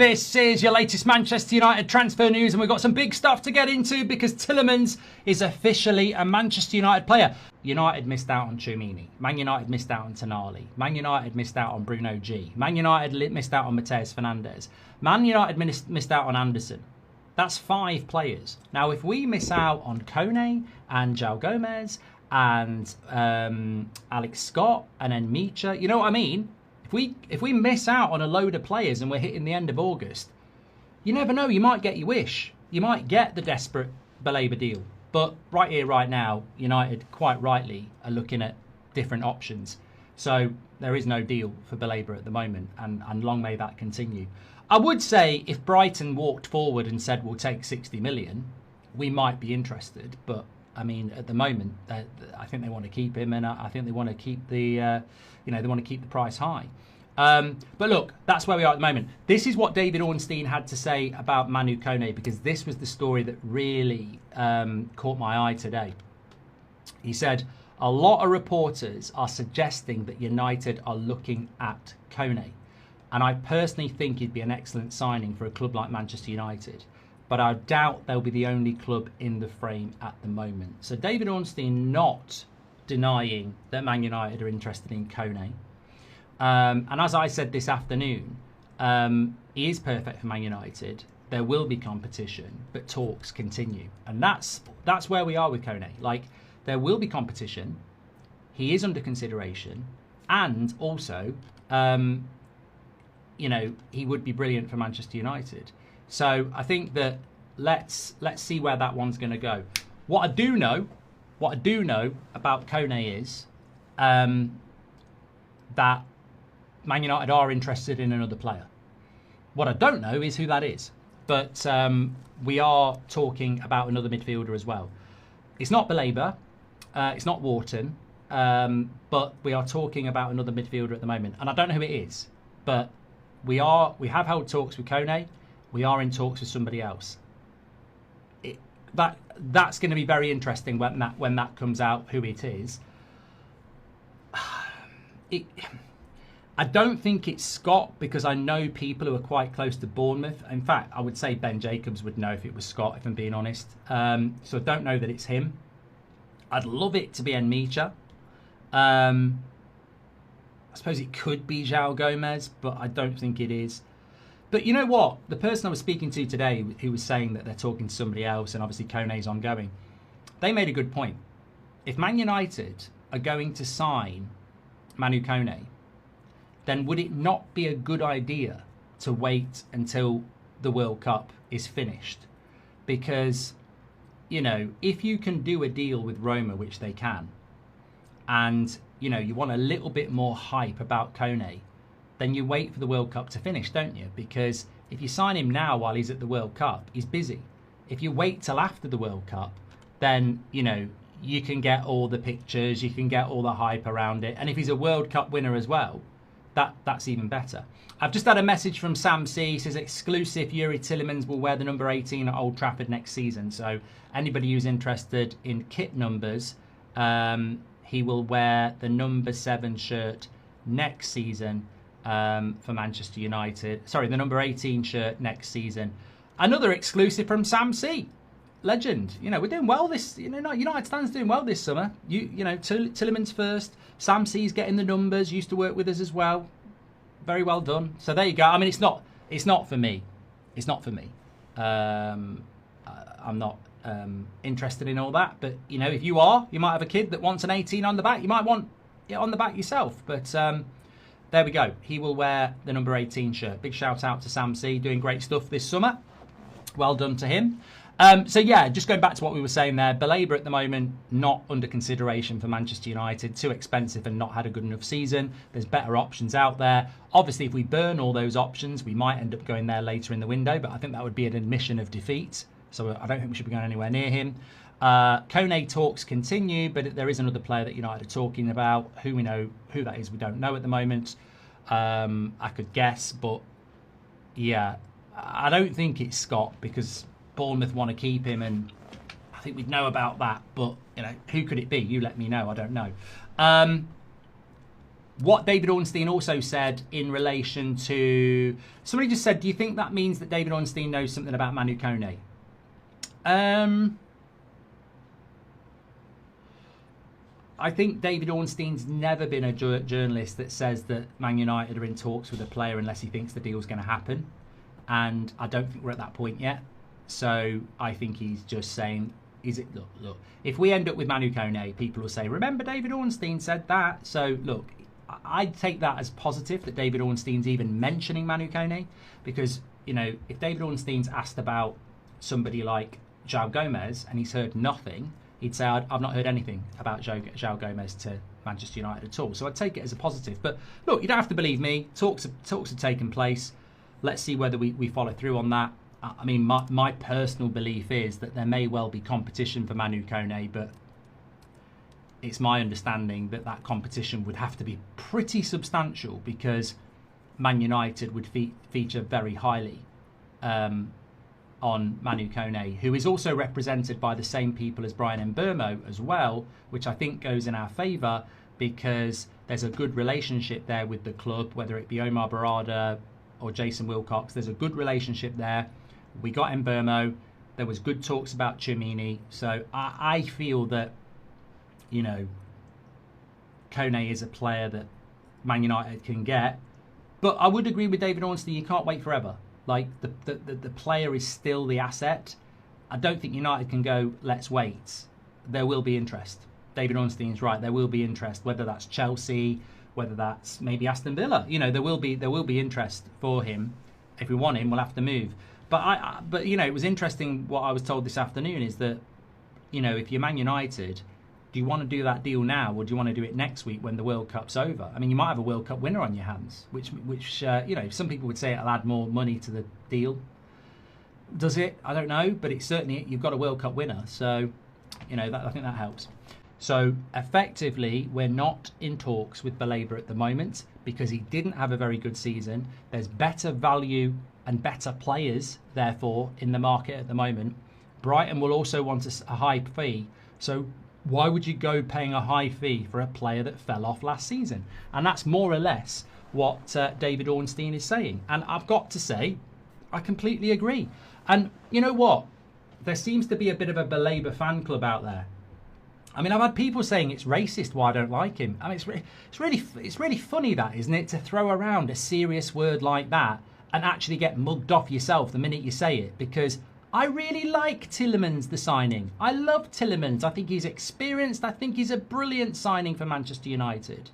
This is your latest Manchester United transfer news, and we've got some big stuff to get into because Tielemans is officially a Manchester United player. United missed out on Tchouameni. Man United missed out on Tonali. Man United missed out on Bruno G. Man United missed out on Matheus Fernandes. Man United missed out on Anderson. That's 5 players. Now, if we miss out on Kone and João Gomez and Alex Scott and then Micha, you know what I mean? If we miss out on a load of players and we're hitting the end of August, you never know. You might get your wish. You might get the desperate Baleba deal. But right here, right now, United quite rightly are looking at different options. So there is no deal for Baleba at the moment, and long may that continue. I would say if Brighton walked forward and said we'll take 60 million, we might be interested. But I mean, at the moment, I think they want to keep him, and I think they want to keep the, they want to keep the price high. But look, that's where we are at the moment. This is what David Ornstein had to say about Manu Koné, because this was the story that really caught my eye today. He said, a lot of reporters are suggesting that United are looking at Kone. And I personally think he'd be an excellent signing for a club like Manchester United. But I doubt they'll be the only club in the frame at the moment. So David Ornstein not denying that Man United are interested in Kone. And as I said this afternoon, he is perfect for Man United. There will be competition, but talks continue. And that's where we are with Kone. Like, there will be competition. He is under consideration. And also, he would be brilliant for Manchester United. So I think that let's see where that one's going to go. What I do know about Kone is that Man United are interested in another player. What I don't know is who that is. But we are talking about another midfielder as well. It's not Baleba, it's not Wharton, but we are talking about another midfielder at the moment. And I don't know who it is, but we have held talks with Kone. We are in talks with somebody else. That's going to be very interesting when that comes out, who it is. I don't think it's Scott, because I know people who are quite close to Bournemouth. In fact, I would say Ben Jacobs would know if it was Scott, if I'm being honest. So I don't know that it's him. I'd love it to be Micha. I suppose it could be João Gomez, but I don't think it is. But you know what? The person I was speaking to today, who was saying that they're talking to somebody else, and obviously Kone's ongoing, they made a good point. If Man United are going to sign Manu Koné, then would it not be a good idea to wait until the World Cup is finished? Because, if you can do a deal with Roma, which they can, and, you want a little bit more hype about Kone, then you wait for the World Cup to finish, don't you? Because if you sign him now while he's at the World Cup, he's busy. If you wait till after the World Cup, then, you can get all the pictures, you can get all the hype around it. And if he's a World Cup winner as well, that's even better. I've just had a message from Sam C. He says, exclusive, Youri Tielemans will wear the number 18 at Old Trafford next season. So anybody who's interested in kit numbers, he will wear the number 7 shirt next season for Manchester United. Sorry, the number 18 shirt next season. Another exclusive from Sam C. Legend. We're doing well this. United stand's doing well this summer. Tielemans first. Sam C's getting the numbers. Used to work with us as well. Very well done. So there you go. I mean, it's not for me. It's not for me. I'm not interested in all that. But if you are, you might have a kid that wants an 18 on the back. You might want it on the back yourself. But there we go. He will wear the number 18 shirt. Big shout out to Sam C. Doing great stuff this summer. Well done to him. So yeah, just going back to what we were saying there, Baleba at the moment not under consideration for Manchester United, too expensive and not had a good enough season. There's better options out there. Obviously, if we burn all those options, we might end up going there later in the window, but I think that would be an admission of defeat. So I don't think we should be going anywhere near him. Kone talks continue, but there is another player that United are talking about. Who we know who that is, we don't know at the moment. I could guess, but yeah, I don't think it's Scott, because Bournemouth want to keep him, and I think we'd know about that. But who could it be? You let me know. I don't know. What David Ornstein also said in relation to... Somebody just said, do you think that means that David Ornstein knows something about Manu Koné? I think David Ornstein's never been a journalist that says that Man United are in talks with a player unless he thinks the deal's going to happen. And I don't think we're at that point yet. So I think he's just saying, look, if we end up with Manu Koné, people will say, remember David Ornstein said that. So look, I'd take that as positive that David Ornstein's even mentioning Manu Koné, because, you know, if David Ornstein's asked about somebody like João Gomez and he's heard nothing, he'd say, I've not heard anything about João Gomez to Manchester United at all. So I'd take it as a positive. But look, you don't have to believe me. Talks have taken place. Let's see whether we follow through on that. I mean, my personal belief is that there may well be competition for Manu Koné, but it's my understanding that that competition would have to be pretty substantial, because Man United would feature very highly on Manu Koné, who is also represented by the same people as Bryan Mbeumo as well, which I think goes in our favour, because there's a good relationship there with the club, whether it be Omar Barada or Jason Wilcox. There's a good relationship there. We got Mbeumo. There was good talks about Tchouameni. So I feel that, you know, Kone is a player that Man United can get. But I would agree with David Ornstein, you can't wait forever. Like, the player is still the asset. I don't think United can go, let's wait. There will be interest. David Ornstein's right, there will be interest, whether that's Chelsea, whether that's maybe Aston Villa. You know, there will be interest for him. If we want him, we'll have to move. But you know, it was interesting what I was told this afternoon is that, you know, if you're Man United, do you want to do that deal now, or do you want to do it next week when the World Cup's over? I mean, you might have a World Cup winner on your hands, which you know, some people would say it'll add more money to the deal. Does it? I don't know, but it's certainly, you've got a World Cup winner, so, you know, I think that helps. So effectively, we're not in talks with Baleba at the moment because he didn't have a very good season. There's better value and better players, therefore, in the market at the moment. Brighton will also want a high fee, so why would you go paying a high fee for a player that fell off last season? And that's more or less what David Ornstein is saying. And I've got to say, I completely agree. And you know what? There seems to be a bit of a Baleba fan club out there. I mean, I've had people saying it's racist why I don't like him. I mean, it's really funny, that, isn't it, to throw around a serious word like that and actually get mugged off yourself the minute you say it, because I really like Tielemans, the signing. I love Tielemans. I think he's experienced. I think he's a brilliant signing for Manchester United.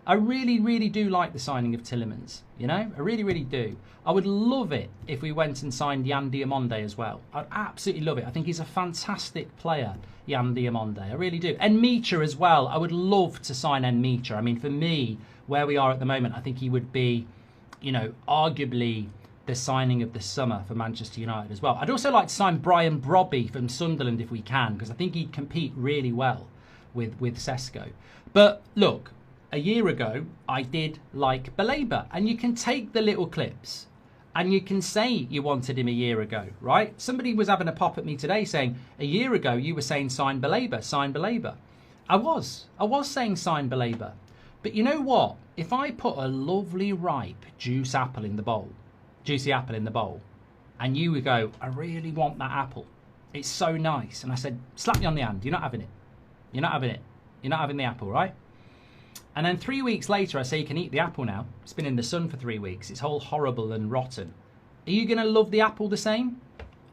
I really, really do like the signing of Tielemans. You know, I really, really do. I would love it if we went and signed Yan Diamonde as well. I'd absolutely love it. I think he's a fantastic player, Yan Diamonde. I really do. And Micha as well. I would love to sign Micha. I mean, for me, where we are at the moment, I think he would be, you know, arguably the signing of the summer for Manchester United as well. I'd also like to sign Brian Brobbey from Sunderland if we can, because I think he'd compete really well with Šeško. But look, a year ago, I did like Baleba, and you can take the little clips and you can say you wanted him a year ago, right? Somebody was having a pop at me today saying, a year ago you were saying sign Baleba, sign Baleba. I was saying sign Baleba. But you know what? If I put a lovely ripe juicy apple in the bowl, and you would go, I really want that apple. It's so nice. And I said, slap me on the hand. You're not having it. You're not having it. You're not having the apple, right? And then 3 weeks later, I say, you can eat the apple now. It's been in the sun for 3 weeks. It's all horrible and rotten. Are you going to love the apple the same?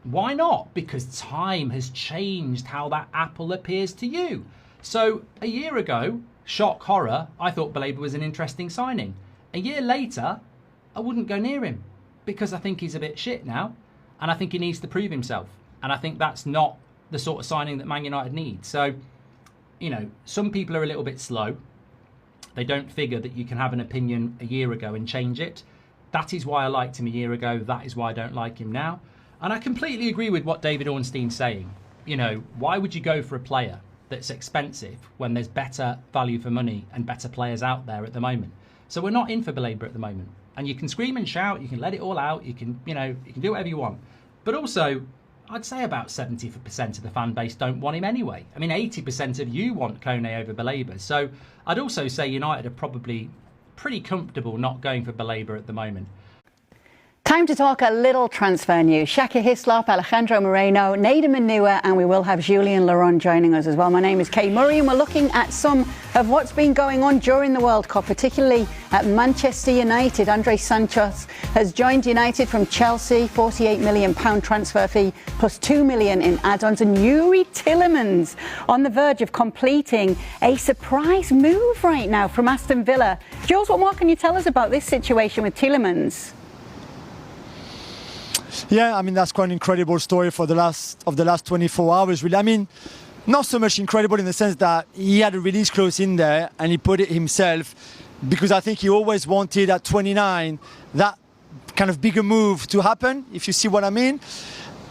Why not? Because time has changed how that apple appears to you. So a year ago, shock horror, I thought Baleba was an interesting signing. A year later, I wouldn't go near him, because I think he's a bit shit now, and I think he needs to prove himself. And I think that's not the sort of signing that Man United needs. So, you know, some people are a little bit slow. They don't figure that you can have an opinion a year ago and change it. That is why I liked him a year ago. That is why I don't like him now. And I completely agree with what David Ornstein's saying. You know, why would you go for a player that's expensive when there's better value for money and better players out there at the moment? So we're not in for Baleba at the moment. And you can scream and shout, you can let it all out, you can, you know, you can do whatever you want. But also, I'd say about 70% of the fan base don't want him anyway. I mean, 80% of you want Kone over Baleba. So I'd also say United are probably pretty comfortable not going for Baleba at the moment. Time to talk a little transfer news. Shaka Hislop, Alejandro Moreno, Nader Manua, and we will have Julien Laurent joining us as well. My name is Kay Murray, and we're looking at some of what's been going on during the World Cup, particularly at Manchester United. Andrey Santos has joined United from Chelsea, £48 million transfer fee plus £2 million in add-ons, and Youri Tielemans on the verge of completing a surprise move right now from Aston Villa. Jules, what more can you tell us about this situation with Tielemans? Yeah, I mean, that's quite an incredible story for the last 24 hours, really. I mean, not so much incredible in the sense that he had a release clause in there and he put it himself, because I think he always wanted at 29 that kind of bigger move to happen, if you see what I mean.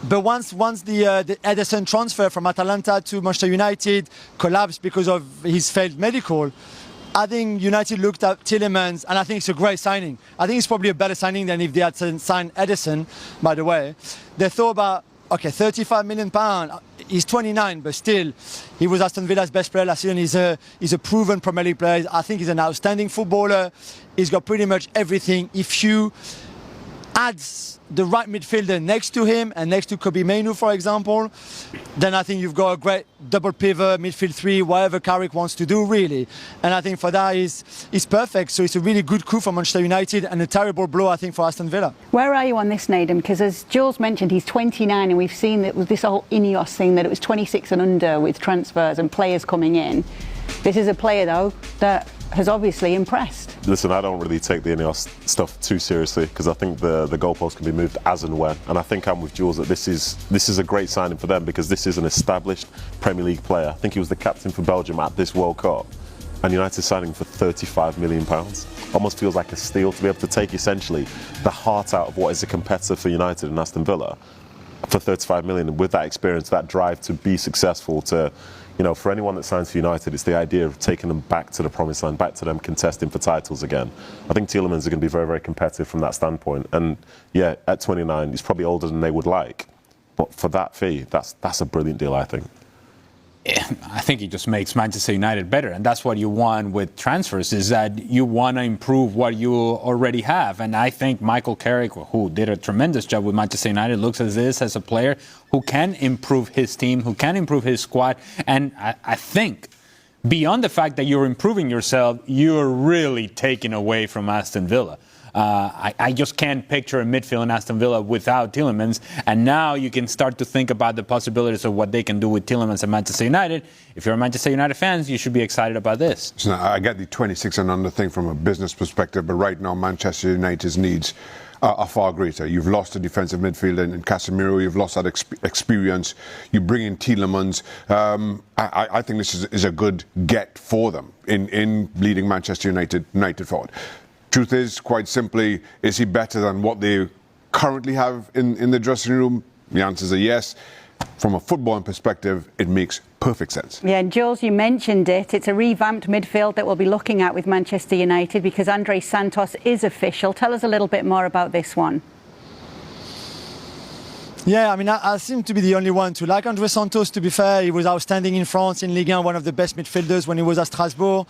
But once the Ederson transfer from Atalanta to Manchester United collapsed because of his failed medical, I think United looked at Tielemans, and I think it's a great signing. I think it's probably a better signing than if they had signed Ederson, by the way. They thought about, okay, £35 million. He's 29, but still, he was Aston Villa's best player last season. He's a proven Premier League player. I think he's an outstanding footballer. He's got pretty much everything. If you add the right midfielder next to him and next to Kobbie Mainoo, for example, then I think you've got a great double pivot, midfield three, whatever Carrick wants to do, really. And I think for that is perfect. So it's a really good coup for Manchester United and a terrible blow, I think, for Aston Villa. Where are you on this, Nader? Because as Jules mentioned, he's 29, and we've seen that with this whole Ineos thing, that it was 26 and under with transfers and players coming in. This is a player, though, that has obviously impressed. Listen, I don't really take the Ineos stuff too seriously, because I think the goalposts can be moved as and when. And I think I'm with Jules that this is a great signing for them, because this is an established Premier League player. I think he was the captain for Belgium at this World Cup. And United signing for £35 million. Almost feels like a steal to be able to take essentially the heart out of what is a competitor for United and Aston Villa for £35 million. And with that experience, that drive to be successful, to, you know, for anyone that signs for United, it's the idea of taking them back to the promised land, back to them contesting for titles again. I think Tielemans are going to be very, very competitive from that standpoint. And yeah, at 29, he's probably older than they would like. But for that fee, that's a brilliant deal, I think. I think it just makes Manchester United better, and that's what you want with transfers, is that you want to improve what you already have. And I think Michael Carrick, who did a tremendous job with Manchester United, looks at this as a player who can improve his team, who can improve his squad. And I think beyond the fact that you're improving yourself, you're really taking away from Aston Villa. I just can't picture a midfield in Aston Villa without Tielemans, and now you can start to think about the possibilities of what they can do with Tielemans at Manchester United. If you're a Manchester United fan, you should be excited about this. So I get the 26 and under thing from a business perspective, but right now Manchester United's needs are far greater. You've lost a defensive midfielder in Casemiro. You've lost that experience. You bring in Tielemans. I think this is a good get for them in leading Manchester United forward. Truth is, quite simply, is he better than what they currently have in the dressing room? The answer is a yes. From a footballing perspective, it makes perfect sense. Yeah, and Jules, you mentioned it. It's a revamped midfield that we'll be looking at with Manchester United, because Andrey Santos is official. Tell us a little bit more about this one. Yeah, I mean, I seem to be the only one to like Andrey Santos, to be fair. He was outstanding in France, in Ligue 1, one of the best midfielders when he was at Strasbourg.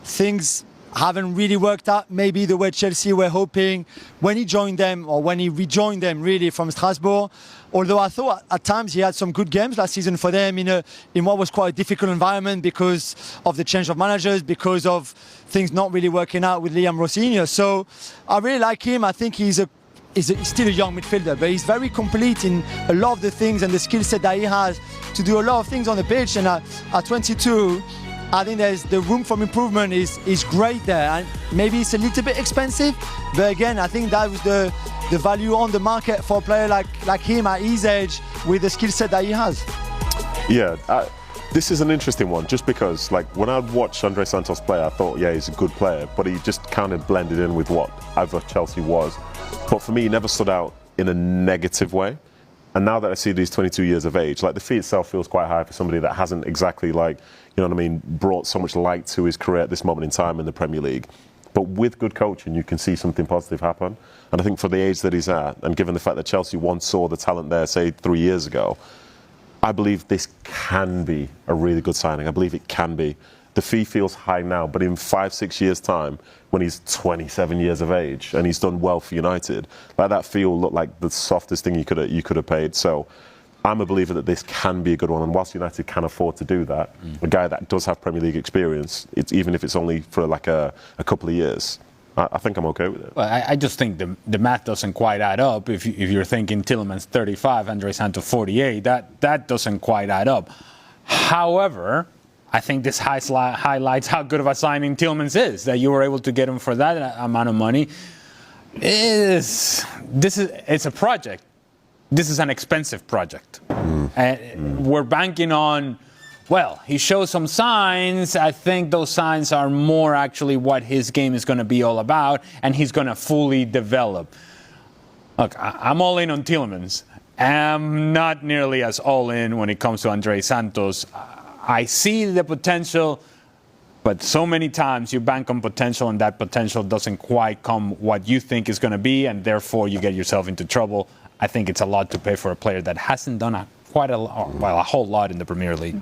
Things haven't really worked out maybe the way Chelsea were hoping when he joined them, or when he rejoined them really from Strasbourg. Although I thought at times he had some good games last season for them in what was quite a difficult environment because of the change of managers, because of things not really working out with Liam Rossini. So I really like him. I think he's still a young midfielder, but he's very complete in a lot of the things and the skill set that he has to do a lot of things on the pitch. And at 22, I think the room for improvement is great there, and maybe it's a little bit expensive, but again, I think that was the value on the market for a player like him at his age with the skill set that he has. Yeah, this is an interesting one, just because like when I watched Andrey Santos play, I thought, yeah, he's a good player, but he just kind of blended in with what either Chelsea was. But for me, he never stood out in a negative way. And now that I see these 22 years of age, like the fee itself feels quite high for somebody that hasn't exactly, like, you know what I mean, brought so much light to his career at this moment in time in the Premier League. But with good coaching, you can see something positive happen. And I think for the age that he's at, and given the fact that Chelsea once saw the talent there, say 3 years ago, I believe this can be a really good signing. I believe it can be. The fee feels high now, but in 5-6 years' time, when he's 27 years of age and he's done well for United, like that fee will look like the softest thing you could have paid. So I'm a believer that this can be a good one, and whilst United can afford to do that, a guy that does have Premier League experience, even if it's only for like a couple of years, I think I'm okay with it. Well, I just think the math doesn't quite add up. If you're thinking Tielemans 35, Andrei Santos 48, that doesn't quite add up. However, I think this highlights how good of a signing Tielemans is, that you were able to get him for that amount of money. It's a project. This is an expensive project. And we're banking on, well, he shows some signs. I think those signs are more actually what his game is going to be all about, and he's going to fully develop. Look, I'm all in on Tielemans. I'm not nearly as all in when it comes to Andrei Santos. I see the potential, but so many times you bank on potential and that potential doesn't quite come what you think is going to be, and therefore you get yourself into trouble. I think it's a lot to pay for a player that hasn't done a whole lot in the Premier League.